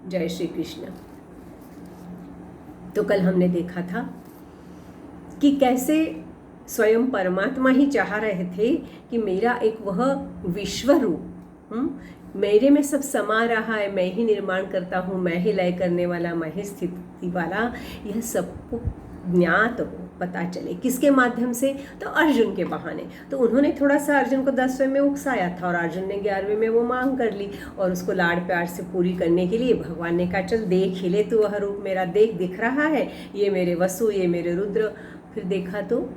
जय श्री कृष्ण। तो कल हमने देखा था कि कैसे स्वयं परमात्मा ही चाह रहे थे कि मेरा एक वह विश्व रूप मेरे में सब समा रहा है, मैं ही निर्माण करता हूँ, मैं ही लय करने वाला, मैं ही स्थिति वाला, यह सबको ज्ञात हो, पता चले। किसके माध्यम से? तो अर्जुन के बहाने। तो उन्होंने थोड़ा सा अर्जुन को 10वें में उकसाया था और अर्जुन ने 11वें में वो मांग कर ली और उसको लाड़ प्यार से पूरी करने के लिए भगवान ने कहा चल देख ही ले, तू वह रूप मेरा देख, दिख रहा है, ये मेरे वसु, ये मेरे रुद्र। फिर देखा तो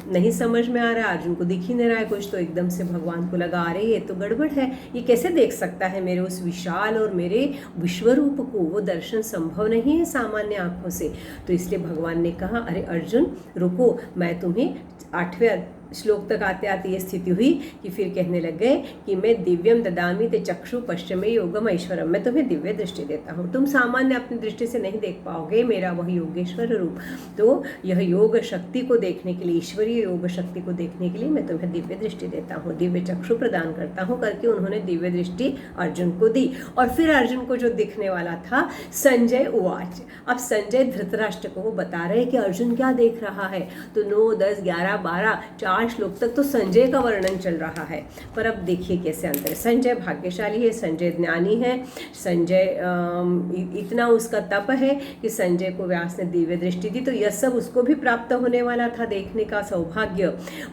नहीं समझ में आ रहा, अर्जुन को दिख ही नहीं रहा है कुछ। तो एकदम से भगवान को लगा, अरे ये तो गड़बड़ है, ये कैसे देख सकता है मेरे उस विशाल और मेरे विश्व रूप को? वो दर्शन संभव नहीं है सामान्य आंखों से। तो इसलिए भगवान ने कहा, अरे अर्जुन रुको, मैं तुम्हें 8वें श्लोक तक आते आते ये स्थिति हुई कि फिर कहने लग गए कि मैं दिव्यम ददामी ते चक्षु पश्चिमे योगम ऐश्वरम, मैं तुम्हें दिव्य दृष्टि देता हूँ, तुम सामान्य अपनी दृष्टि से नहीं देख पाओगे मेरा वह योगेश्वर रूप। तो यह योग शक्ति को देखने के लिए, ईश्वरीय योग शक्ति को देखने के लिए मैं तुम्हें दिव्य दृष्टि देता हूँ, दिव्य चक्षु प्रदान करता हूँ करके उन्होंने दिव्य दृष्टि अर्जुन को दी। और फिर अर्जुन को जो दिखने वाला था, संजय उवाच, अब संजय धृतराष्ट्र को वो बता रहे कि अर्जुन क्या देख रहा है। तो 9, 10, 11, 12, 4 श्लोक तक तो संजय का वर्णन चल रहा है। पर अब देखिए कैसे अंतर। संजय भाग्यशाली है, संजय ज्ञानी है, संजय इतना उसका तप है कि संजय को व्यास ने दिव्य दृष्टि दी, तो यह सब उसको भी प्राप्त होने वाला था, देखने का सौभाग्य।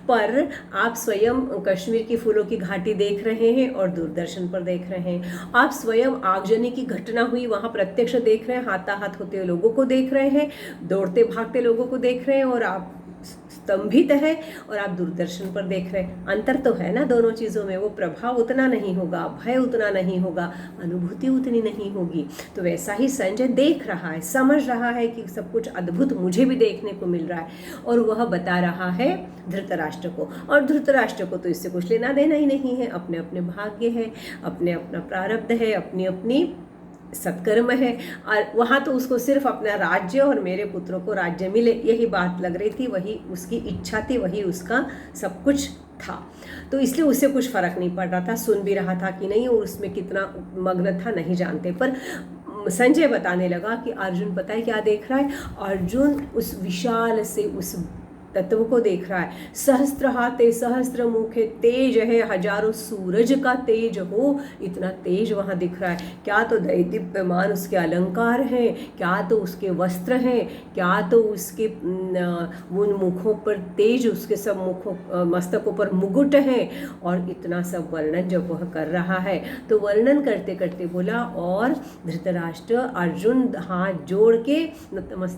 पर आप स्वयं कश्मीर की फूलों की घाटी देख रहे हैं और दूरदर्शन पर देख रहे हैं, आप स्वयं आगजनी की घटना हुई वहाँ प्रत्यक्ष देख रहे हैं, हाथाहाथ होते हुए लोगों को देख रहे हैं, दौड़ते भागते लोगों को देख रहे हैं, और आप स्तंभित है और आप दूरदर्शन पर देख रहे हैं। अंतर तो है ना दोनों चीज़ों में, वो प्रभाव उतना नहीं होगा, भय उतना नहीं होगा, अनुभूति उतनी नहीं होगी। तो वैसा ही संजय देख रहा है, समझ रहा है कि सब कुछ अद्भुत मुझे भी देखने को मिल रहा है, और वह बता रहा है धृतराष्ट्र को। और धृतराष्ट्र को तो इससे कुछ लेना देना ही नहीं है, अपने अपने भाग्य है, अपने अपना प्रारब्ध है, अपनी अपनी सत्कर्म है, और वहाँ तो उसको सिर्फ अपना राज्य और मेरे पुत्रों को राज्य मिले, यही बात लग रही थी, वही उसकी इच्छा थी, वही उसका सब कुछ था। तो इसलिए उसे कुछ फर्क नहीं पड़ रहा था, सुन भी रहा था कि नहीं, और उसमें कितना मग्न था नहीं जानते। पर संजय बताने लगा कि अर्जुन पता है क्या देख रहा है, अर्जुन उस विशाल से उस तत्व को देख रहा है। सहस्त्र हाथे सहस्त्र मुखे, तेज है हजारों सूरज का तेज हो, इतना तेज वहाँ दिख रहा है। क्या तो दैदीप्यमान उसके अलंकार हैं, क्या तो उसके वस्त्र हैं, क्या तो उसके उन मुखों पर तेज, उसके सब मुखों मस्तकों पर मुकुट हैं, और इतना सब वर्णन जब वह कर रहा है तो वर्णन करते करते बोला, और धृतराष्ट्र अर्जुन हाथ जोड़ के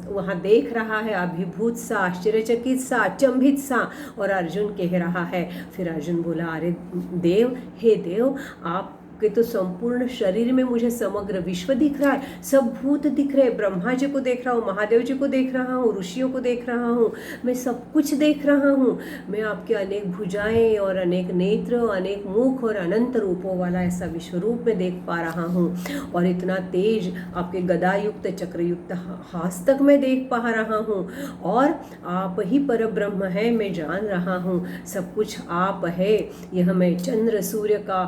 वहाँ देख रहा है, अभिभूत सा, आश्चर्यचकित सा, अचंभित सा, और अर्जुन कह रहा है। फिर अर्जुन बोला, अरे देव, हे देव, आप कि तो संपूर्ण शरीर में मुझे समग्र विश्व दिख रहा है, सब भूत दिख रहे, ब्रह्मा जी को देख रहा हूँ, महादेव जी को देख रहा हूँ, ऋषियों को देख रहा हूँ, मैं सब कुछ देख रहा हूँ। मैं आपके अनेक भुजाएं और अनेक नेत्र, अनेक मुख और अनंत रूपों वाला ऐसा विश्व रूप में देख पा रहा हूँ, और इतना तेज आपके गदायुक्त चक्रयुक्त हाथ तक मैं देख पा रहा हूँ, और आप ही पर ब्रह्म है, मैं जान रहा हूँ, सब कुछ आप है। यह मैं चंद्र सूर्य का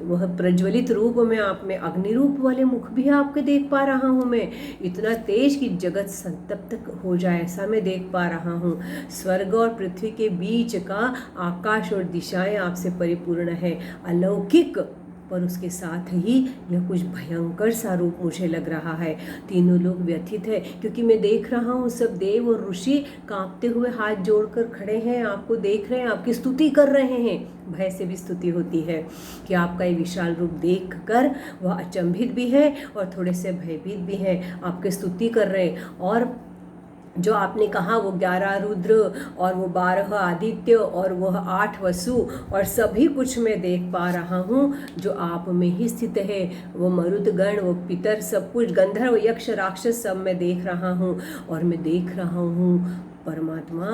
वह प्रज्वलित रूप में, आप में अग्नि रूप वाले मुख भी आपके देख पा रहा हूँ, मैं इतना तेज कि जगत संतप्त हो जाए ऐसा मैं देख पा रहा हूँ। स्वर्ग और पृथ्वी के बीच का आकाश और दिशाएं आपसे परिपूर्ण है, अलौकिक, पर उसके साथ ही यह कुछ भयंकर सा रूप मुझे लग रहा है। तीनों लोग व्यथित है, क्योंकि मैं देख रहा हूँ सब देव और ऋषि कांपते हुए हाथ जोड़कर खड़े हैं, आपको देख रहे हैं, आपकी स्तुति कर रहे हैं। भय से भी स्तुति होती है कि आपका ये विशाल रूप देखकर वह अचंभित भी है और थोड़े से भयभीत भी हैं, आपकी स्तुति कर रहे हैं। और जो आपने कहा वो 11 रुद्र और वो 12 आदित्य और वह 8 वसु और सभी कुछ मैं देख पा रहा हूँ जो आप में ही स्थित है। वो मरुदगण, वो पितर, सब कुछ, गंधर्व, यक्ष, राक्षस सब मैं देख रहा हूँ। और मैं देख रहा हूँ परमात्मा,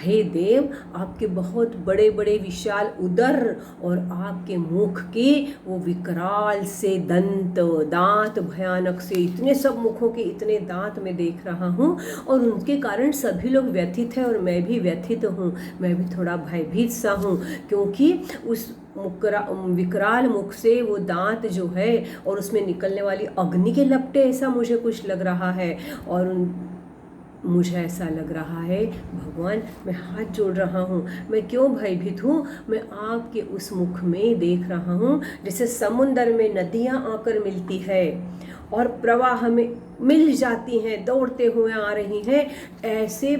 हे देव, आपके बहुत बड़े बड़े विशाल उदर और आपके मुख के वो विकराल से दांत भयानक से, इतने सब मुखों के इतने दांत मैं देख रहा हूँ। और उनके कारण सभी लोग व्यथित हैं और मैं भी व्यथित हूँ, मैं भी थोड़ा भयभीत सा हूँ, क्योंकि विकराल मुख से वो दांत जो है और उसमें निकलने वाली अग्नि के लपटे, ऐसा मुझे कुछ लग रहा है। और मुझे ऐसा लग रहा है भगवान, मैं हाथ जोड़ रहा हूँ, मैं क्यों भयभीत हूँ, मैं आपके उस मुख में देख रहा हूँ जैसे समुंदर में नदियाँ आकर मिलती है और प्रवाह में मिल जाती हैं, दौड़ते हुए आ रही हैं, ऐसे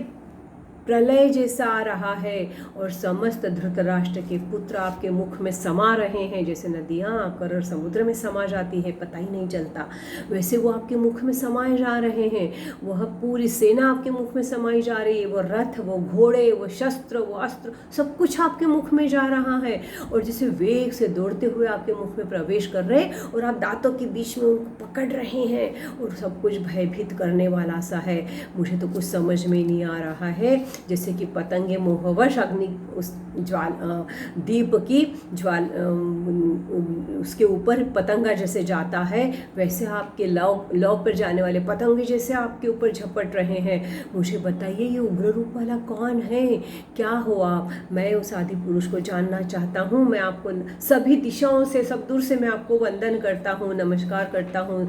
प्रलय जैसा आ रहा है और समस्त धृतराष्ट्र के पुत्र आपके मुख में समा रहे हैं, जैसे नदियाँ आकर समुद्र में समा जाती है, पता ही नहीं चलता, वैसे वो आपके मुख में समाए जा रहे हैं। वह पूरी सेना आपके मुख में समाई जा रही है, वो रथ, वो घोड़े, वो शस्त्र, वो अस्त्र, सब कुछ आपके मुख में जा रहा है और जैसे वेग से दौड़ते हुए आपके मुख में प्रवेश कर रहे हैं और आप दांतों के बीच में उनको पकड़ रहे हैं और सब कुछ भयभीत करने वाला सा है। मुझे तो कुछ समझ में नहीं आ रहा है, जैसे कि पतंगे मोहवश अग्नि उस दीप की उसके ऊपर पतंगा जैसे जाता है, वैसे आपके लौ पर जाने वाले पतंगे जैसे आपके ऊपर झपट रहे हैं। मुझे बताइए ये उग्र रूप वाला कौन है, क्या हो आप? मैं उस आदि पुरुष को जानना चाहता हूँ। मैं आपको सभी दिशाओं से, सब दूर से मैं आपको वंदन करता हूँ, नमस्कार करता हूँ,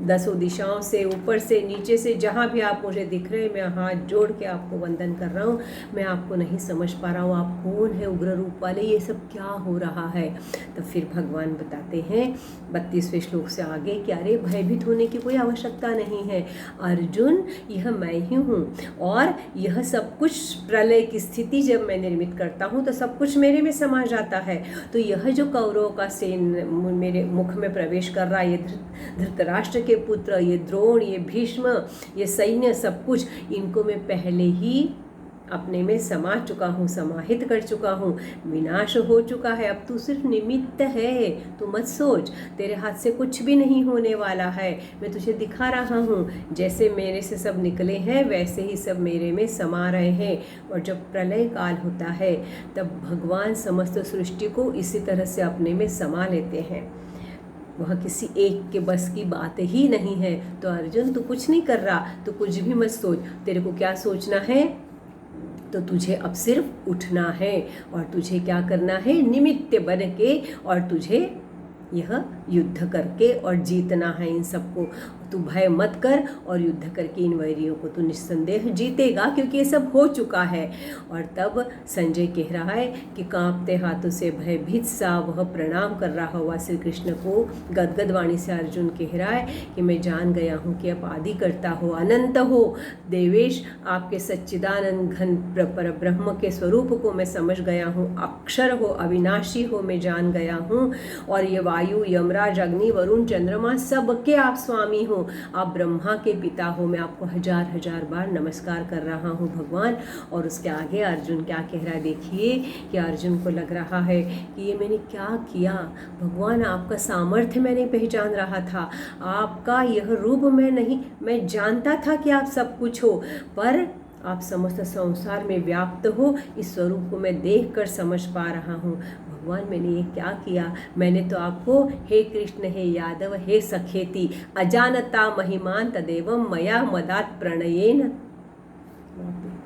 10 दिशाओं से, ऊपर से, नीचे से, जहाँ भी आप मुझे दिख रहे हैं मैं हाथ जोड़ के आपको वंदन कर रहा हूँ। मैं आपको नहीं समझ पा रहा हूँ, आप कौन है उग्र रूप वाले, ये सब क्या हो रहा है? तो फिर भगवान बताते हैं 32वें श्लोक से आगे कि अरे भयभीत होने की कोई आवश्यकता नहीं है अर्जुन, यह मैं ही हूँ और यह सब कुछ प्रलय की स्थिति जब मैं निर्मित करता हूँ तो सब कुछ मेरे में समा जाता है। तो यह जो कौरवों का सेन मेरे मुख में प्रवेश कर रहा है, ये धृतराष्ट्र के पुत्र, ये द्रोण, ये भीष्म, ये सैन्य, सब कुछ इनको मैं पहले ही अपने में समा चुका हूँ, समाहित कर चुका हूँ, विनाश हो चुका है। अब तू सिर्फ निमित्त है, तू मत सोच, तेरे हाथ से कुछ भी नहीं होने वाला है। मैं तुझे दिखा रहा हूँ, जैसे मेरे से सब निकले हैं वैसे ही सब मेरे में समा रहे हैं। और जब प्रलय काल होता है तब भगवान समस्त सृष्टि को इसी तरह से अपने में समा लेते हैं। वह किसी एक के बस की बात ही नहीं है। तो अर्जुन तू कुछ नहीं कर रहा, तू कुछ भी मत सोच। तेरे को क्या सोचना है, तो तुझे अब सिर्फ उठना है और तुझे क्या करना है, निमित्त बन के, और तुझे यह युद्ध करके और जीतना है इन सबको। तू भय मत कर और युद्ध करके इन वैरियों को तू निस्संदेह जीतेगा, क्योंकि ये सब हो चुका है। और तब संजय कह रहा है कि कांपते हाथों से भयभीत सा वह प्रणाम कर रहा हुआ श्री कृष्ण को गदगद वाणी से अर्जुन कह रहा है कि मैं जान गया हूँ कि आप आदि करता हो, अनंत हो, देवेश, आपके सच्चिदानंद घन पर ब्रह्म के स्वरूप को मैं समझ गया हूँ, अक्षर हो, अविनाशी हो, मैं जान गया हूँ। और ये वायु, यमराज, अग्नि, वरुण, चंद्रमा, सबके आप स्वामी हो, आप ब्रह्मा के पिता हो। मैं आपको हजार हजार बार नमस्कार कर रहा हूँ भगवान। और उसके आगे अर्जुन क्या कह रहा है देखिए, कि अर्जुन को लग रहा है कि ये मैंने क्या किया भगवान, आपका सामर्थ्य मैं नहीं पहचान रहा था, आपका यह रूप मैं जानता था कि आप सब कुछ हो, पर आप समस्त संसार में व्याप्त हो, इस स्वरूप को मैं देख कर समझ पा रहा हूँ। भगवान मैंने ये क्या किया? मैंने तो आपको हे कृष्ण, हे यादव, हे सखेति, अजानता महिमान तदेवं मया मदात प्रणयेन,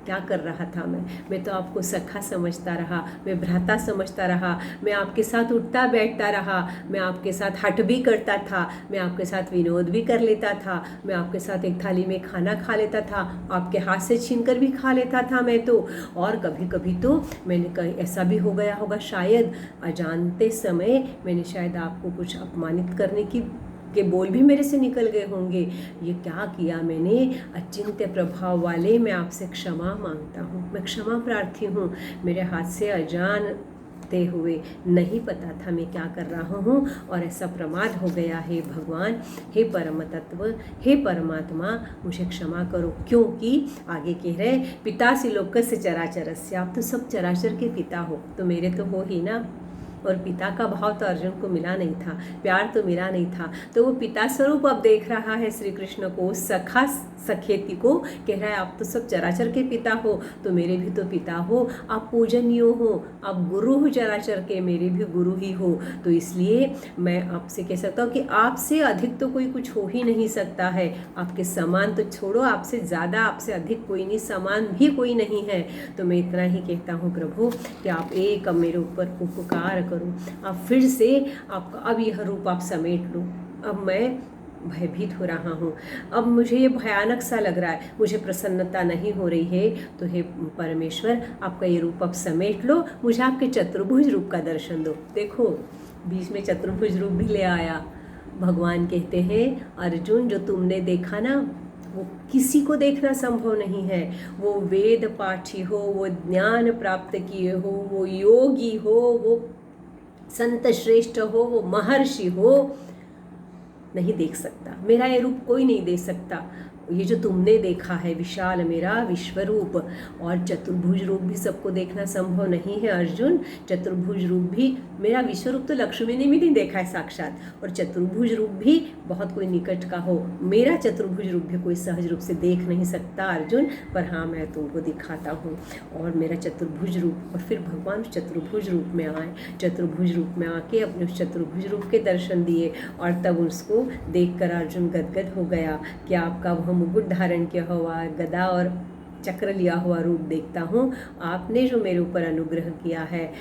क्या कर रहा था मैं तो आपको सखा समझता रहा, मैं भ्राता समझता रहा, मैं आपके साथ उठता बैठता रहा, मैं आपके साथ हट भी करता था, मैं आपके साथ विनोद भी कर लेता था, मैं आपके साथ एक थाली में खाना खा लेता था, आपके हाथ से छीनकर भी खा लेता था मैं तो। और कभी कभी तो मैंने ऐसा भी हो गया होगा, शायद अजानते समय मैंने शायद आपको कुछ अपमानित करने के बोल भी मेरे से निकल गए होंगे। ये क्या किया मैंने? अचिंत्य प्रभाव वाले, मैं आपसे क्षमा मांगता हूँ, मैं क्षमा प्रार्थी हूँ। मेरे हाथ से अजानते हुए नहीं पता था मैं क्या कर रहा हूँ और ऐसा प्रमाद हो गया है भगवान। हे परम तत्व, हे परमात्मा, मुझे क्षमा करो। क्योंकि आगे कह रहे पितासि लोकस्य चराचरस्य, आप तो सब चराचर के पिता हो, तो मेरे तो हो ही ना। और पिता का भाव तो अर्जुन को मिला नहीं था, प्यार तो मिला नहीं था, तो वो पिता स्वरूप अब देख रहा है श्री कृष्ण को, सखा सखेती को, कह रहा है आप तो सब चराचर के पिता हो, तो मेरे भी तो पिता हो, आप पूजनीय हो, आप गुरु हो चराचर के, मेरे भी गुरु ही हो। तो इसलिए मैं आपसे कह सकता हूँ कि आपसे अधिक तो कोई कुछ हो ही नहीं सकता है, आपके समान तो छोड़ो, आपसे ज़्यादा, आपसे अधिक कोई नहीं, समान भी कोई नहीं है। तो मैं इतना ही कहता हूँ प्रभु कि आप एक मेरे ऊपर उपकार करूं। अब फिर से आपका अब यह रूप आप समेट लो। अब मैं भयभीत हो रहा हूँ, अब मुझे ये भयानक सा लग रहा है, मुझे प्रसन्नता नहीं हो रही है। तो हे परमेश्वर, आपका ये रूप अब समेट लो, मुझे आपके चतुर्भुज रूप का दर्शन दो। देखो बीच में चतुर्भुज रूप भी ले आया। भगवान कहते हैं अर्जुन, जो तुमने देखा ना वो किसी को देखना संभव नहीं है। वो वेद पाठी हो, वो ज्ञान प्राप्त किए हो, वो योगी हो, वो संत श्रेष्ठ हो, वो महर्षि हो, नहीं देख सकता। मेरा ये रूप कोई नहीं दे सकता। ये जो तुमने देखा है विशाल मेरा विश्व रूप, और चतुर्भुज रूप भी सबको देखना संभव नहीं है अर्जुन। चतुर्भुज रूप भी, मेरा विश्व रूप तो लक्ष्मी ने भी नहीं देखा है साक्षात, और चतुर्भुज रूप भी बहुत कोई निकट का हो, मेरा चतुर्भुज रूप भी कोई सहज रूप से देख नहीं सकता अर्जुन। पर हाँ, मैं तुमको दिखाता हूँ, और मेरा चतुर्भुज रूप। और फिर भगवान चतुर्भुज रूप में आए, चतुर्भुज रूप में आके अपने उस चतुर्भुज रूप के दर्शन दिए, और तब उसको देखकर अर्जुन गदगद हो गया कि आपका वह मुकुट धारण किया हुआ गदा और चक्र लिया हुआ रूप देखता हूँ। आपने जो मेरे ऊपर अनुग्रह किया है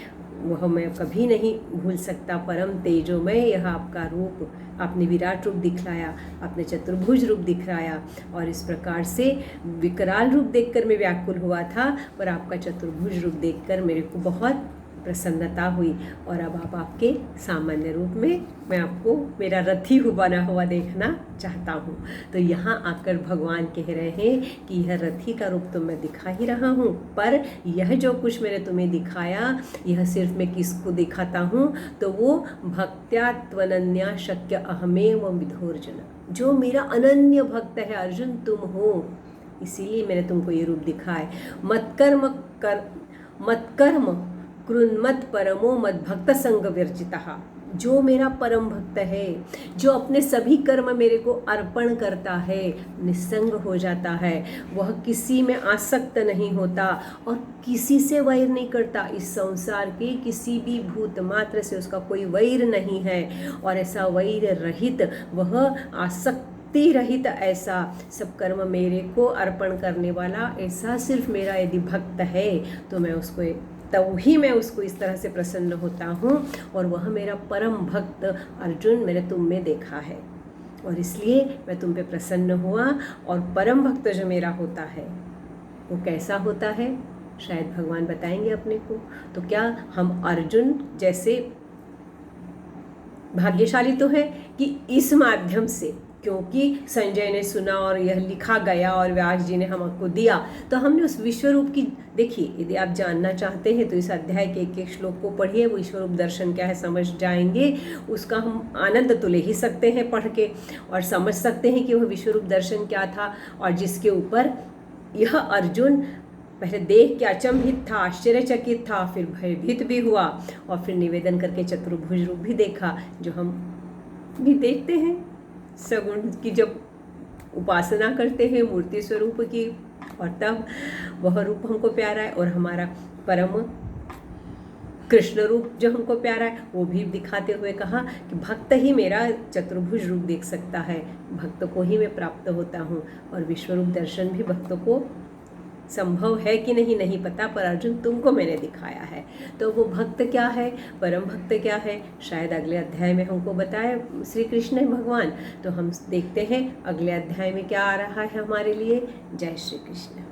वह मैं कभी नहीं भूल सकता। परम तेजोमय यह आपका रूप, आपने विराट रूप दिखलाया, आपने चतुर्भुज रूप दिखलाया, और इस प्रकार से विकराल रूप देखकर मैं व्याकुल हुआ था, पर आपका चतुर्भुज रूप देखकर मेरे को बहुत प्रसन्नता हुई। और अब आप आपके सामान्य रूप में मैं आपको मेरा रथी बना हुआ देखना चाहता हूँ। तो यहाँ आकर भगवान कह रहे हैं कि यह रथी का रूप तो मैं दिखा ही रहा हूँ, पर यह जो कुछ मैंने तुम्हें दिखाया यह सिर्फ मैं किसको दिखाता हूँ, तो वो भक्त्या त्वनन्या शक्य अहमेव विधोर्जुन, जो मेरा अनन्य भक्त है अर्जुन तुम हो, इसीलिए मैंने तुमको ये रूप दिखाया। मत्कर्म कृन्मत परमो मद भक्त संग वर्जितः, जो मेरा परम भक्त है, जो अपने सभी कर्म मेरे को अर्पण करता है, निस्संग हो जाता है, वह किसी में आसक्त नहीं होता और किसी से वैर नहीं करता। इस संसार के किसी भी भूत मात्र से उसका कोई वैर नहीं है, और ऐसा वैर रहित, वह आसक्त रहित, ऐसा सब कर्म मेरे को अर्पण करने वाला ऐसा सिर्फ मेरा यदि भक्त है, तो मैं उसको तभी मैं उसको इस तरह से प्रसन्न होता हूँ। और वह मेरा परम भक्त अर्जुन मैंने तुम में देखा है, और इसलिए मैं तुम पे प्रसन्न हुआ। और परम भक्त जो मेरा होता है वो कैसा होता है, शायद भगवान बताएंगे अपने को। तो क्या हम अर्जुन जैसे भाग्यशाली तो है कि इस माध्यम से, क्योंकि संजय ने सुना और यह लिखा गया और व्यास जी ने हमको दिया, तो हमने उस विश्व रूप की, देखिए यदि आप जानना चाहते हैं तो इस अध्याय के एक एक श्लोक को पढ़िए, वो विश्व रूप दर्शन क्या है समझ जाएंगे। उसका हम आनंद तो ले ही सकते हैं पढ़ के, और समझ सकते हैं कि वह विश्व रूप दर्शन क्या था, और जिसके ऊपर यह अर्जुन पहले देख के अचंभित था, आश्चर्यचकित था, फिर भयभीत भी हुआ, और फिर निवेदन करके चतुर्भुज रूप भी देखा, जो हम भी देखते हैं सगुण की जब उपासना करते हैं मूर्ति स्वरूप की, और तब वह रूप हमको प्यारा है। और हमारा परम कृष्ण रूप जो हमको प्यारा है वो भी दिखाते हुए कहा कि भक्त ही मेरा चतुर्भुज रूप देख सकता है, भक्त को ही मैं प्राप्त होता हूँ। और विश्व रूप दर्शन भी भक्तों को संभव है कि नहीं नहीं पता, पर अर्जुन तुमको मैंने दिखाया है। तो वो भक्त क्या है, परम भक्त क्या है, शायद अगले अध्याय में हमको बताए श्री कृष्ण भगवान। तो हम देखते हैं अगले अध्याय में क्या आ रहा है हमारे लिए। जय श्री कृष्ण।